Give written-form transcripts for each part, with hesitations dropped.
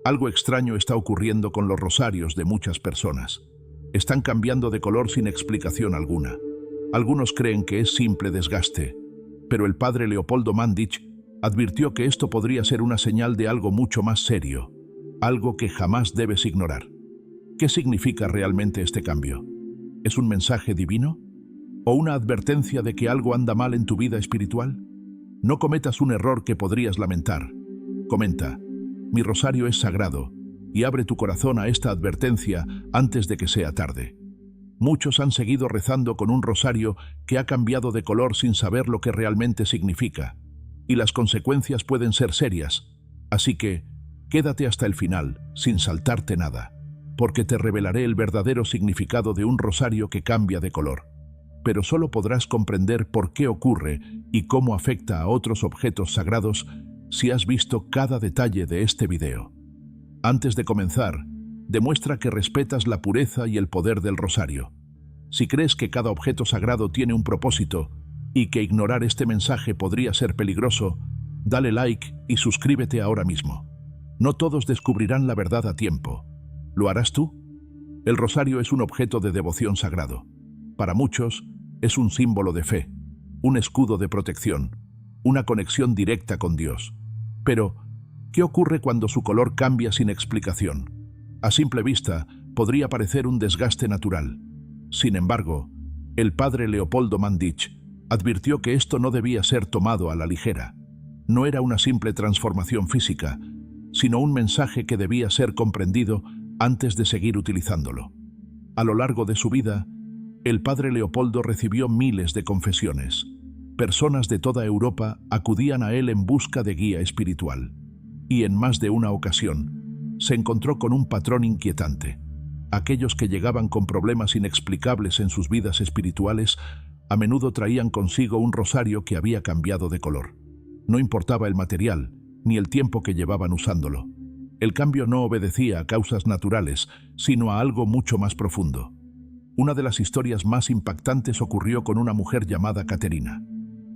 Algo extraño está ocurriendo con los rosarios de muchas personas. Están cambiando de color sin explicación alguna. Algunos creen que es simple desgaste, pero el padre Leopoldo Mandić advirtió que esto podría ser una señal de algo mucho más serio, algo que jamás debes ignorar. ¿Qué significa realmente este cambio? ¿Es un mensaje divino? ¿O una advertencia de que algo anda mal en tu vida espiritual? No cometas un error que podrías lamentar. Comenta: mi rosario es sagrado, y abre tu corazón a esta advertencia antes de que sea tarde. Muchos han seguido rezando con un rosario que ha cambiado de color sin saber lo que realmente significa, y las consecuencias pueden ser serias, así que quédate hasta el final, sin saltarte nada, porque te revelaré el verdadero significado de un rosario que cambia de color. Pero solo podrás comprender por qué ocurre y cómo afecta a otros objetos sagrados si has visto cada detalle de este video. Antes de comenzar, demuestra que respetas la pureza y el poder del rosario. Si crees que cada objeto sagrado tiene un propósito y que ignorar este mensaje podría ser peligroso, dale like y suscríbete ahora mismo. No todos descubrirán la verdad a tiempo. ¿Lo harás tú? El rosario es un objeto de devoción sagrado. Para muchos, es un símbolo de fe, un escudo de protección, una conexión directa con Dios. Pero, ¿qué ocurre cuando su color cambia sin explicación? A simple vista, podría parecer un desgaste natural. Sin embargo, el padre Leopoldo Mandić advirtió que esto no debía ser tomado a la ligera. No era una simple transformación física, sino un mensaje que debía ser comprendido antes de seguir utilizándolo. A lo largo de su vida, el padre Leopoldo recibió miles de confesiones. Personas de toda Europa acudían a él en busca de guía espiritual. Y en más de una ocasión, se encontró con un patrón inquietante. Aquellos que llegaban con problemas inexplicables en sus vidas espirituales a menudo traían consigo un rosario que había cambiado de color. No importaba el material, ni el tiempo que llevaban usándolo. El cambio no obedecía a causas naturales, sino a algo mucho más profundo. Una de las historias más impactantes ocurrió con una mujer llamada Caterina.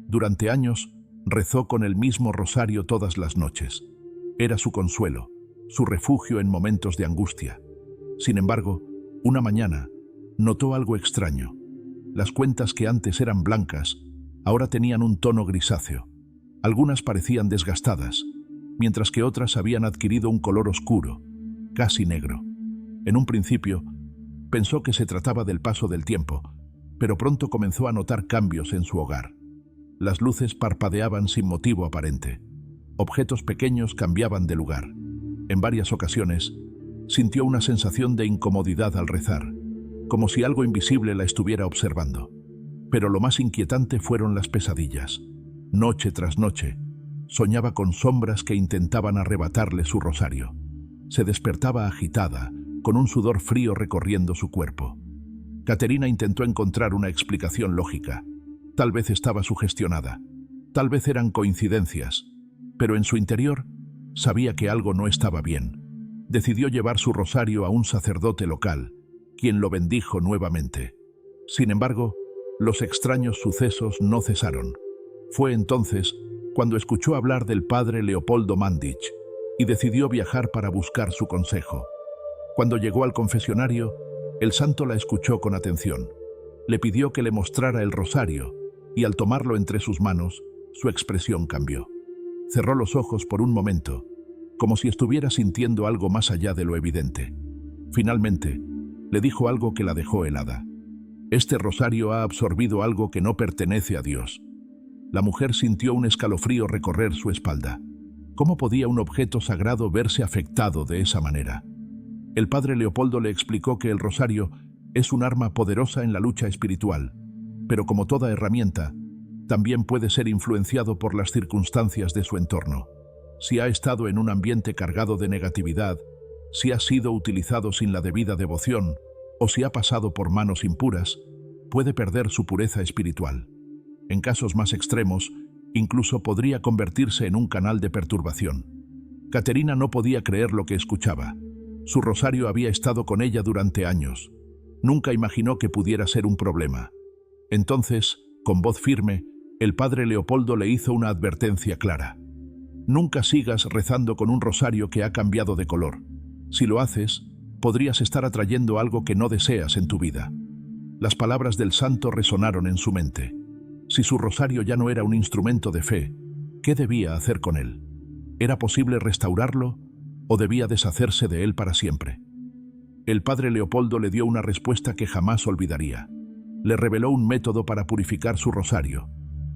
Durante años, rezó con el mismo rosario todas las noches. Era su consuelo, su refugio en momentos de angustia. Sin embargo, una mañana, notó algo extraño. Las cuentas que antes eran blancas, ahora tenían un tono grisáceo. Algunas parecían desgastadas, mientras que otras habían adquirido un color oscuro, casi negro. En un principio, pensó que se trataba del paso del tiempo, pero pronto comenzó a notar cambios en su hogar. Las luces parpadeaban sin motivo aparente. Objetos pequeños cambiaban de lugar. En varias ocasiones, sintió una sensación de incomodidad al rezar, como si algo invisible la estuviera observando. Pero lo más inquietante fueron las pesadillas. Noche tras noche, soñaba con sombras que intentaban arrebatarle su rosario. Se despertaba agitada, con un sudor frío recorriendo su cuerpo. Caterina intentó encontrar una explicación lógica. Tal vez estaba sugestionada, tal vez eran coincidencias, pero en su interior sabía que algo no estaba bien. Decidió llevar su rosario a un sacerdote local, quien lo bendijo nuevamente. Sin embargo, los extraños sucesos no cesaron. Fue entonces cuando escuchó hablar del padre Leopoldo Mandić y decidió viajar para buscar su consejo. Cuando llegó al confesionario, el santo la escuchó con atención. Le pidió que le mostrara el rosario y al tomarlo entre sus manos, su expresión cambió. Cerró los ojos por un momento, como si estuviera sintiendo algo más allá de lo evidente. Finalmente, le dijo algo que la dejó helada. Este rosario ha absorbido algo que no pertenece a Dios. La mujer sintió un escalofrío recorrer su espalda. ¿Cómo podía un objeto sagrado verse afectado de esa manera? El padre Leopoldo le explicó que el rosario es un arma poderosa en la lucha espiritual, pero como toda herramienta, también puede ser influenciado por las circunstancias de su entorno. Si ha estado en un ambiente cargado de negatividad, si ha sido utilizado sin la debida devoción, o si ha pasado por manos impuras, puede perder su pureza espiritual. En casos más extremos, incluso podría convertirse en un canal de perturbación. Caterina no podía creer lo que escuchaba. Su rosario había estado con ella durante años. Nunca imaginó que pudiera ser un problema. Entonces, con voz firme, el padre Leopoldo le hizo una advertencia clara. Nunca sigas rezando con un rosario que ha cambiado de color. Si lo haces, podrías estar atrayendo algo que no deseas en tu vida. Las palabras del santo resonaron en su mente. Si su rosario ya no era un instrumento de fe, ¿qué debía hacer con él? ¿Era posible restaurarlo o debía deshacerse de él para siempre? El padre Leopoldo le dio una respuesta que jamás olvidaría. Le reveló un método para purificar su rosario,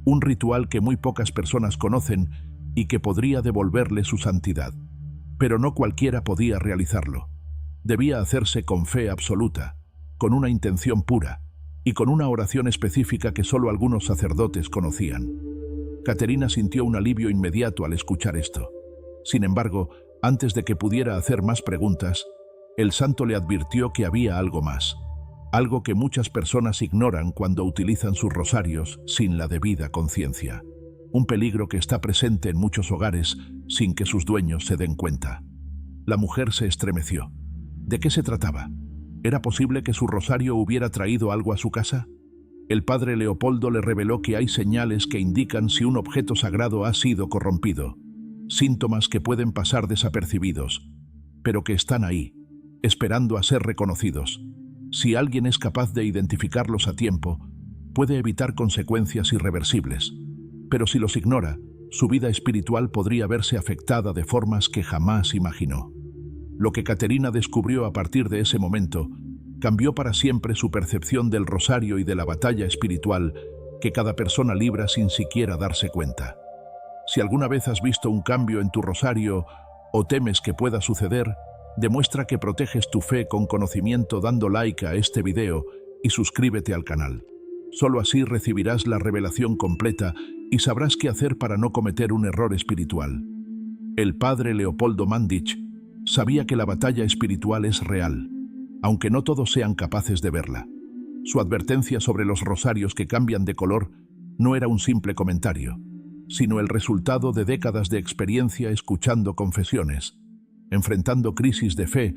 un ritual que muy pocas personas conocen y que podría devolverle su santidad. Pero no cualquiera podía realizarlo. Debía hacerse con fe absoluta, con una intención pura y con una oración específica que solo algunos sacerdotes conocían. Caterina sintió un alivio inmediato al escuchar esto. Sin embargo, antes de que pudiera hacer más preguntas, el santo le advirtió que había algo más, algo que muchas personas ignoran cuando utilizan sus rosarios sin la debida conciencia. Un peligro que está presente en muchos hogares sin que sus dueños se den cuenta. La mujer se estremeció. ¿De qué se trataba? ¿Era posible que su rosario hubiera traído algo a su casa? El padre Leopoldo le reveló que hay señales que indican si un objeto sagrado ha sido corrompido, síntomas que pueden pasar desapercibidos, pero que están ahí, esperando a ser reconocidos. Si alguien es capaz de identificarlos a tiempo, puede evitar consecuencias irreversibles. Pero si los ignora, su vida espiritual podría verse afectada de formas que jamás imaginó. Lo que Caterina descubrió a partir de ese momento cambió para siempre su percepción del rosario y de la batalla espiritual que cada persona libra sin siquiera darse cuenta. Si alguna vez has visto un cambio en tu rosario o temes que pueda suceder, demuestra que proteges tu fe con conocimiento dando like a este video y suscríbete al canal. Solo así recibirás la revelación completa y sabrás qué hacer para no cometer un error espiritual. El padre Leopoldo Mandić sabía que la batalla espiritual es real, aunque no todos sean capaces de verla. Su advertencia sobre los rosarios que cambian de color no era un simple comentario, sino el resultado de décadas de experiencia escuchando confesiones, enfrentando crisis de fe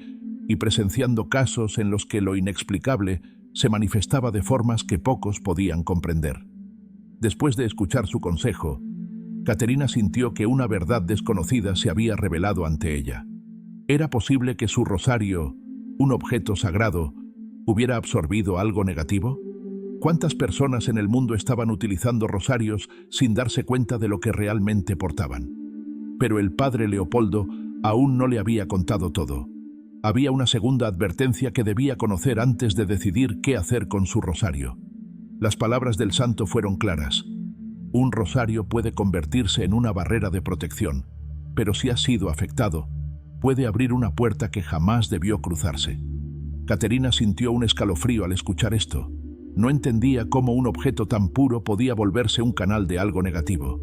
y presenciando casos en los que lo inexplicable se manifestaba de formas que pocos podían comprender. Después de escuchar su consejo, Caterina sintió que una verdad desconocida se había revelado ante ella. ¿Era posible que su rosario, un objeto sagrado, hubiera absorbido algo negativo? ¿Cuántas personas en el mundo estaban utilizando rosarios sin darse cuenta de lo que realmente portaban? Pero el padre Leopoldo aún no le había contado todo. Había una segunda advertencia que debía conocer antes de decidir qué hacer con su rosario. Las palabras del santo fueron claras. Un rosario puede convertirse en una barrera de protección, pero si ha sido afectado, puede abrir una puerta que jamás debió cruzarse. Caterina sintió un escalofrío al escuchar esto. No entendía cómo un objeto tan puro podía volverse un canal de algo negativo.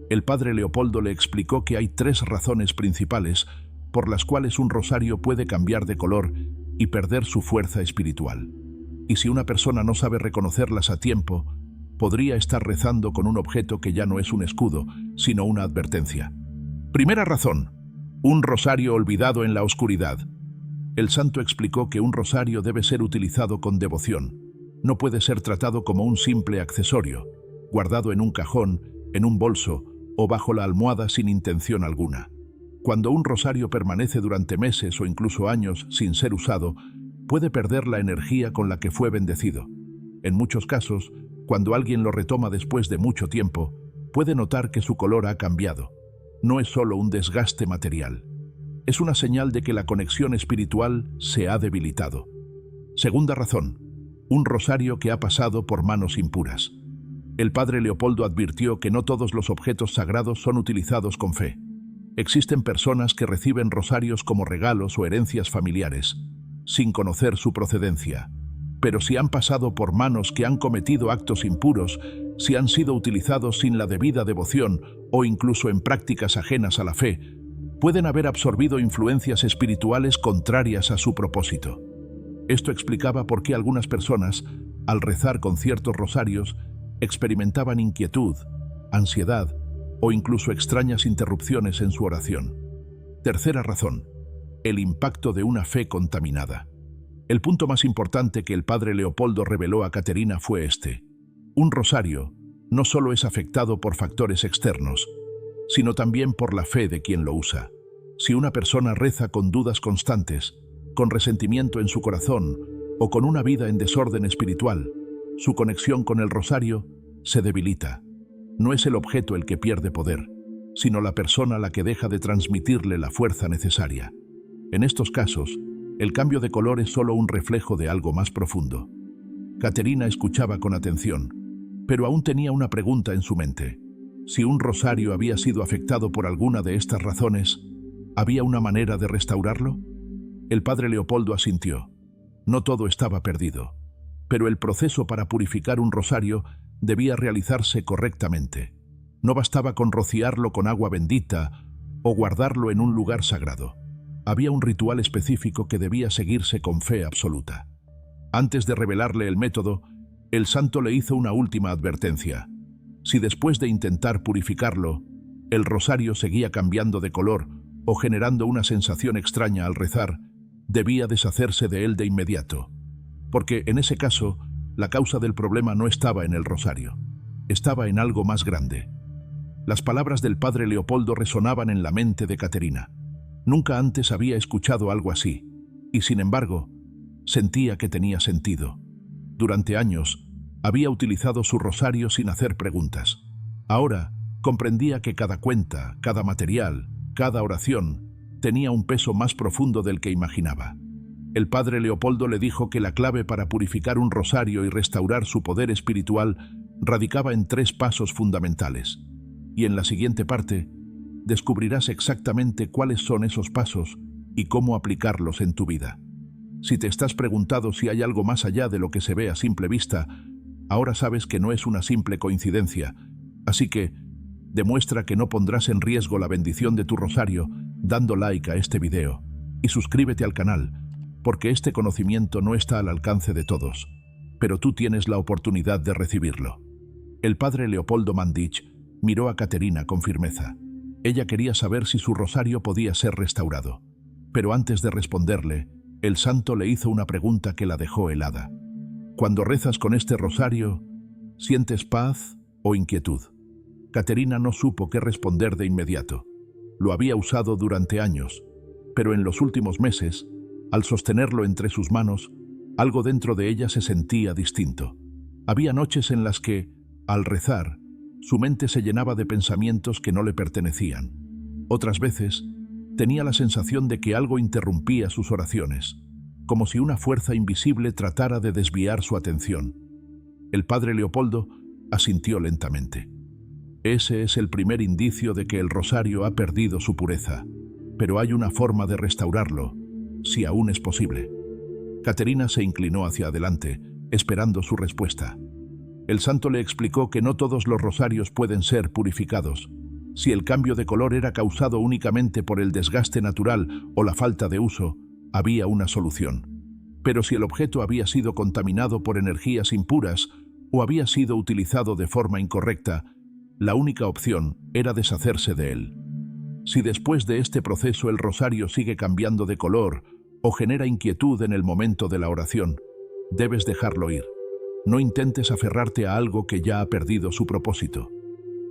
El padre Leopoldo le explicó que hay 3 razones principales por las cuales un rosario puede cambiar de color y perder su fuerza espiritual. Y si una persona no sabe reconocerlas a tiempo, podría estar rezando con un objeto que ya no es un escudo, sino una advertencia. Primera razón: un rosario olvidado en la oscuridad. El santo explicó que un rosario debe ser utilizado con devoción. No puede ser tratado como un simple accesorio, guardado en un cajón, en un bolso o bajo la almohada sin intención alguna. Cuando un rosario permanece durante meses o incluso años sin ser usado, puede perder la energía con la que fue bendecido. En muchos casos, cuando alguien lo retoma después de mucho tiempo, puede notar que su color ha cambiado. No es solo un desgaste material. Es una señal de que la conexión espiritual se ha debilitado. Segunda razón: un rosario que ha pasado por manos impuras. El padre Leopoldo advirtió que no todos los objetos sagrados son utilizados con fe. Existen personas que reciben rosarios como regalos o herencias familiares, sin conocer su procedencia. Pero si han pasado por manos que han cometido actos impuros, si han sido utilizados sin la debida devoción o incluso en prácticas ajenas a la fe, pueden haber absorbido influencias espirituales contrarias a su propósito. Esto explicaba por qué algunas personas, al rezar con ciertos rosarios, experimentaban inquietud, ansiedad o incluso extrañas interrupciones en su oración. Tercera razón: el impacto de una fe contaminada. El punto más importante que el padre Leopoldo reveló a Caterina fue este: un rosario no solo es afectado por factores externos, sino también por la fe de quien lo usa. Si una persona reza con dudas constantes, con resentimiento en su corazón o con una vida en desorden espiritual, su conexión con el rosario se debilita. No es el objeto el que pierde poder, sino la persona la que deja de transmitirle la fuerza necesaria. En estos casos, el cambio de color es solo un reflejo de algo más profundo. Caterina escuchaba con atención, pero aún tenía una pregunta en su mente. Si un rosario había sido afectado por alguna de estas razones, ¿había una manera de restaurarlo? El padre Leopoldo asintió. No todo estaba perdido, pero el proceso para purificar un rosario debía realizarse correctamente. No bastaba con rociarlo con agua bendita o guardarlo en un lugar sagrado. Había un ritual específico que debía seguirse con fe absoluta. Antes de revelarle el método, el santo le hizo una última advertencia. Si después de intentar purificarlo, el rosario seguía cambiando de color o generando una sensación extraña al rezar, debía deshacerse de él de inmediato, porque en ese caso, la causa del problema no estaba en el rosario, estaba en algo más grande. Las palabras del padre Leopoldo resonaban en la mente de Caterina. Nunca antes había escuchado algo así, y sin embargo, sentía que tenía sentido. Durante años, había utilizado su rosario sin hacer preguntas. Ahora, comprendía que cada cuenta, cada material, cada oración, tenía un peso más profundo del que imaginaba. El padre Leopoldo le dijo que la clave para purificar un rosario y restaurar su poder espiritual radicaba en 3 pasos fundamentales. Y en la siguiente parte, descubrirás exactamente cuáles son esos pasos y cómo aplicarlos en tu vida. Si te estás preguntando si hay algo más allá de lo que se ve a simple vista, ahora sabes que no es una simple coincidencia. Así que, demuestra que no pondrás en riesgo la bendición de tu rosario dando like a este video y suscríbete al canal, porque este conocimiento no está al alcance de todos, pero tú tienes la oportunidad de recibirlo. El padre Leopoldo Mandich miró a Caterina con firmeza. Ella quería saber si su rosario podía ser restaurado, pero antes de responderle, el santo le hizo una pregunta que la dejó helada. Cuando rezas con este rosario, ¿sientes paz o inquietud? Caterina no supo qué responder de inmediato. Lo había usado durante años, pero en los últimos meses, al sostenerlo entre sus manos, algo dentro de ella se sentía distinto. Había noches en las que, al rezar, su mente se llenaba de pensamientos que no le pertenecían. Otras veces, tenía la sensación de que algo interrumpía sus oraciones, como si una fuerza invisible tratara de desviar su atención. El padre Leopoldo asintió lentamente. Ese es el primer indicio de que el rosario ha perdido su pureza, pero hay una forma de restaurarlo, si aún es posible. Caterina se inclinó hacia adelante, esperando su respuesta. El santo le explicó que no todos los rosarios pueden ser purificados. Si el cambio de color era causado únicamente por el desgaste natural o la falta de uso, había una solución. Pero si el objeto había sido contaminado por energías impuras o había sido utilizado de forma incorrecta, la única opción era deshacerse de él. Si después de este proceso el rosario sigue cambiando de color o genera inquietud en el momento de la oración, debes dejarlo ir. No intentes aferrarte a algo que ya ha perdido su propósito.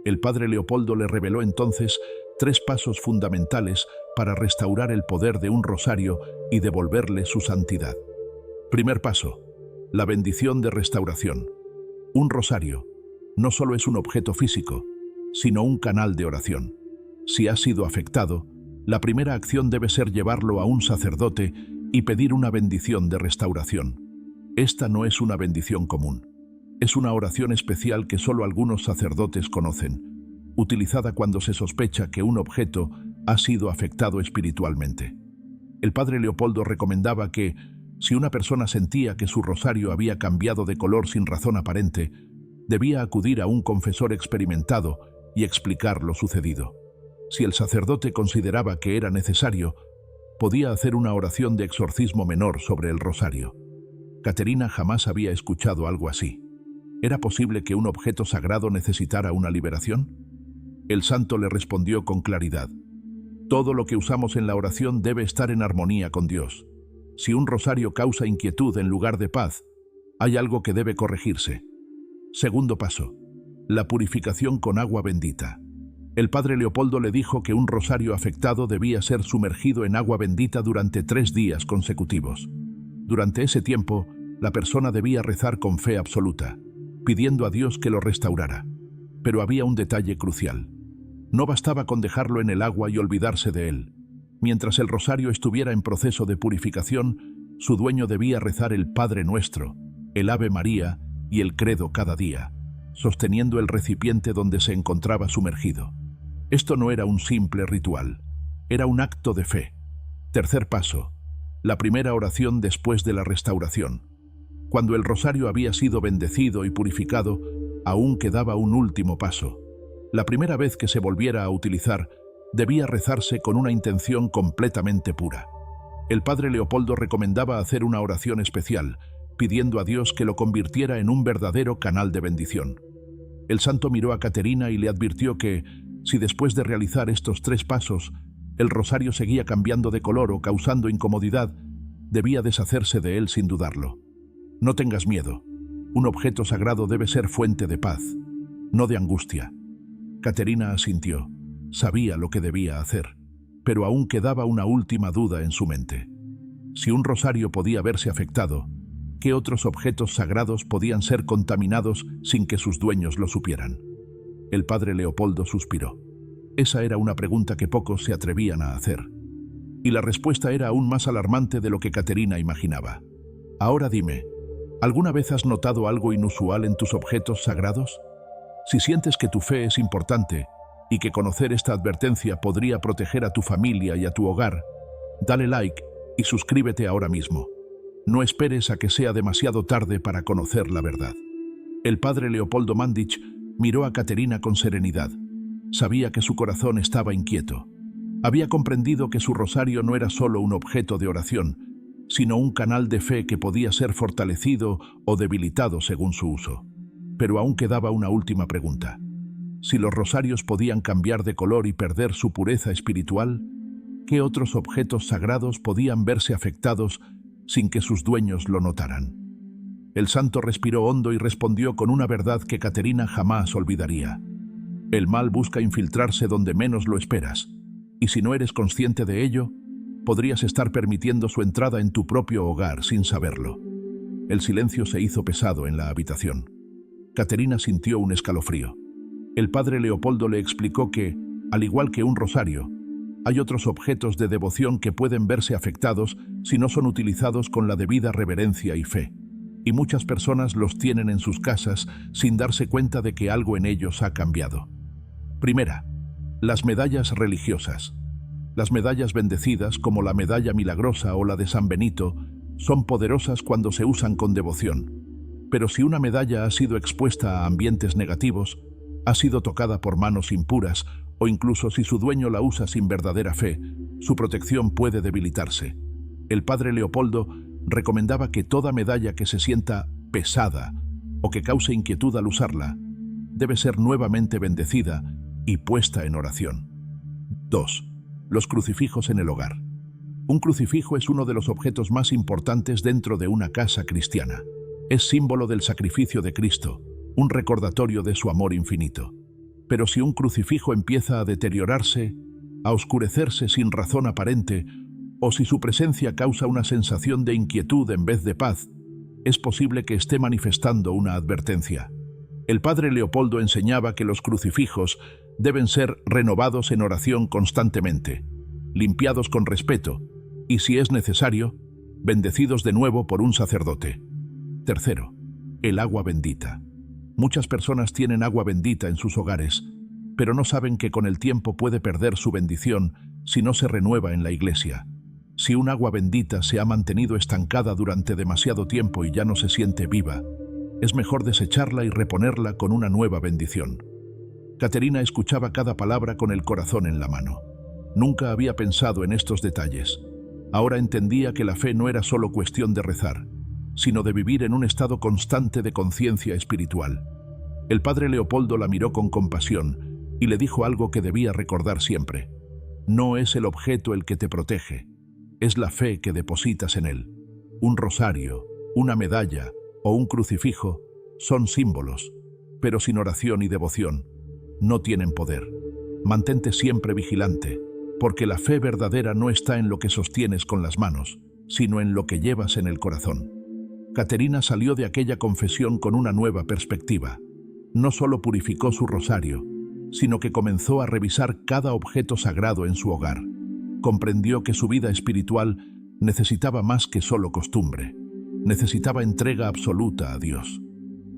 El padre Leopoldo le reveló entonces 3 pasos fundamentales para restaurar el poder de un rosario y devolverle su santidad. Primer paso: la bendición de restauración. Un rosario no solo es un objeto físico, sino un canal de oración. Si ha sido afectado, la primera acción debe ser llevarlo a un sacerdote y pedir una bendición de restauración. Esta no es una bendición común. Es una oración especial que solo algunos sacerdotes conocen, utilizada cuando se sospecha que un objeto ha sido afectado espiritualmente. El padre Leopoldo recomendaba que, si una persona sentía que su rosario había cambiado de color sin razón aparente, debía acudir a un confesor experimentado y explicar lo sucedido. Si el sacerdote consideraba que era necesario, podía hacer una oración de exorcismo menor sobre el rosario. Caterina jamás había escuchado algo así. ¿Era posible que un objeto sagrado necesitara una liberación? El santo le respondió con claridad. Todo lo que usamos en la oración debe estar en armonía con Dios. Si un rosario causa inquietud en lugar de paz, hay algo que debe corregirse. Segundo paso: la purificación con agua bendita. El padre Leopoldo le dijo que un rosario afectado debía ser sumergido en agua bendita durante 3 días consecutivos. Durante ese tiempo, la persona debía rezar con fe absoluta, pidiendo a Dios que lo restaurara. Pero había un detalle crucial. No bastaba con dejarlo en el agua y olvidarse de él. Mientras el rosario estuviera en proceso de purificación, su dueño debía rezar el Padre Nuestro, el Ave María y el Credo cada día, sosteniendo el recipiente donde se encontraba sumergido. Esto no era un simple ritual, era un acto de fe. Tercer paso, la primera oración después de la restauración. Cuando el rosario había sido bendecido y purificado, aún quedaba un último paso. La primera vez que se volviera a utilizar, debía rezarse con una intención completamente pura. El padre Leopoldo recomendaba hacer una oración especial, pidiendo a Dios que lo convirtiera en un verdadero canal de bendición. El santo miró a Caterina y le advirtió que, si después de realizar estos 3 pasos, el rosario seguía cambiando de color o causando incomodidad, debía deshacerse de él sin dudarlo. No tengas miedo. Un objeto sagrado debe ser fuente de paz, no de angustia. Caterina asintió. Sabía lo que debía hacer, pero aún quedaba una última duda en su mente. Si un rosario podía verse afectado, ¿qué otros objetos sagrados podían ser contaminados sin que sus dueños lo supieran? El padre Leopoldo suspiró. Esa era una pregunta que pocos se atrevían a hacer. Y la respuesta era aún más alarmante de lo que Caterina imaginaba. Ahora dime, ¿alguna vez has notado algo inusual en tus objetos sagrados? Si sientes que tu fe es importante y que conocer esta advertencia podría proteger a tu familia y a tu hogar, dale like y suscríbete ahora mismo. No esperes a que sea demasiado tarde para conocer la verdad. El padre Leopoldo Mandić miró a Caterina con serenidad. Sabía que su corazón estaba inquieto. Había comprendido que su rosario no era solo un objeto de oración, sino un canal de fe que podía ser fortalecido o debilitado según su uso. Pero aún quedaba una última pregunta. Si los rosarios podían cambiar de color y perder su pureza espiritual, ¿qué otros objetos sagrados podían verse afectados sin que sus dueños lo notaran? El santo respiró hondo y respondió con una verdad que Caterina jamás olvidaría. El mal busca infiltrarse donde menos lo esperas, y si no eres consciente de ello, podrías estar permitiendo su entrada en tu propio hogar sin saberlo. El silencio se hizo pesado en la habitación. Caterina sintió un escalofrío. El padre Leopoldo le explicó que, al igual que un rosario, hay otros objetos de devoción que pueden verse afectados si no son utilizados con la debida reverencia y fe. Y muchas personas los tienen en sus casas sin darse cuenta de que algo en ellos ha cambiado. Primera, las medallas religiosas. Las medallas bendecidas, como la medalla milagrosa o la de San Benito, son poderosas cuando se usan con devoción. Pero si una medalla ha sido expuesta a ambientes negativos, ha sido tocada por manos impuras, o incluso si su dueño la usa sin verdadera fe, su protección puede debilitarse. El padre Leopoldo recomendaba que toda medalla que se sienta pesada o que cause inquietud al usarla, debe ser nuevamente bendecida y puesta en oración. 2. Los crucifijos en el hogar. Un crucifijo es uno de los objetos más importantes dentro de una casa cristiana. Es símbolo del sacrificio de Cristo, un recordatorio de su amor infinito. Pero si un crucifijo empieza a deteriorarse, a oscurecerse sin razón aparente, o si su presencia causa una sensación de inquietud en vez de paz, es posible que esté manifestando una advertencia. El padre Leopoldo enseñaba que los crucifijos deben ser renovados en oración constantemente, limpiados con respeto y, si es necesario, bendecidos de nuevo por un sacerdote. Tercero, el agua bendita. Muchas personas tienen agua bendita en sus hogares, pero no saben que con el tiempo puede perder su bendición si no se renueva en la iglesia. Si un agua bendita se ha mantenido estancada durante demasiado tiempo y ya no se siente viva, es mejor desecharla y reponerla con una nueva bendición. Caterina escuchaba cada palabra con el corazón en la mano. Nunca había pensado en estos detalles. Ahora entendía que la fe no era solo cuestión de rezar, sino de vivir en un estado constante de conciencia espiritual. El padre Leopoldo la miró con compasión y le dijo algo que debía recordar siempre. No es el objeto el que te protege, es la fe que depositas en él. Un rosario, una medalla o un crucifijo son símbolos, pero sin oración y devoción no tienen poder. Mantente siempre vigilante, porque la fe verdadera no está en lo que sostienes con las manos, sino en lo que llevas en el corazón. Caterina salió de aquella confesión con una nueva perspectiva. No solo purificó su rosario, sino que comenzó a revisar cada objeto sagrado en su hogar. Comprendió que su vida espiritual necesitaba más que solo costumbre. Necesitaba entrega absoluta a Dios.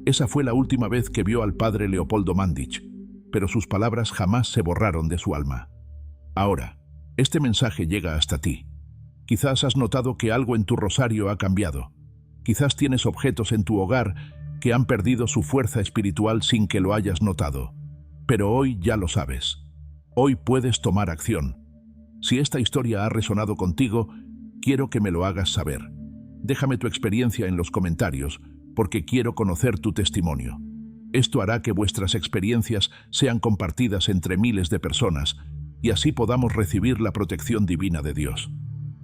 Esa fue la última vez que vio al padre Leopoldo Mandić, pero sus palabras jamás se borraron de su alma. Ahora, este mensaje llega hasta ti. Quizás has notado que algo en tu rosario ha cambiado. Quizás tienes objetos en tu hogar que han perdido su fuerza espiritual sin que lo hayas notado. Pero hoy ya lo sabes. Hoy puedes tomar acción. Si esta historia ha resonado contigo, quiero que me lo hagas saber. Déjame tu experiencia en los comentarios, porque quiero conocer tu testimonio. Esto hará que vuestras experiencias sean compartidas entre miles de personas y así podamos recibir la protección divina de Dios.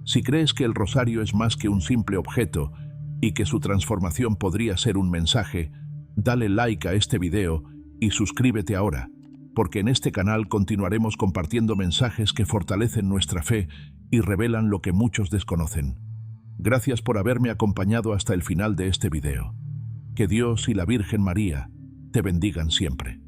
Si crees que el rosario es más que un simple objeto y que su transformación podría ser un mensaje, dale like a este video y suscríbete ahora, porque en este canal continuaremos compartiendo mensajes que fortalecen nuestra fe y revelan lo que muchos desconocen. Gracias por haberme acompañado hasta el final de este video. Que Dios y la Virgen María te bendigan siempre.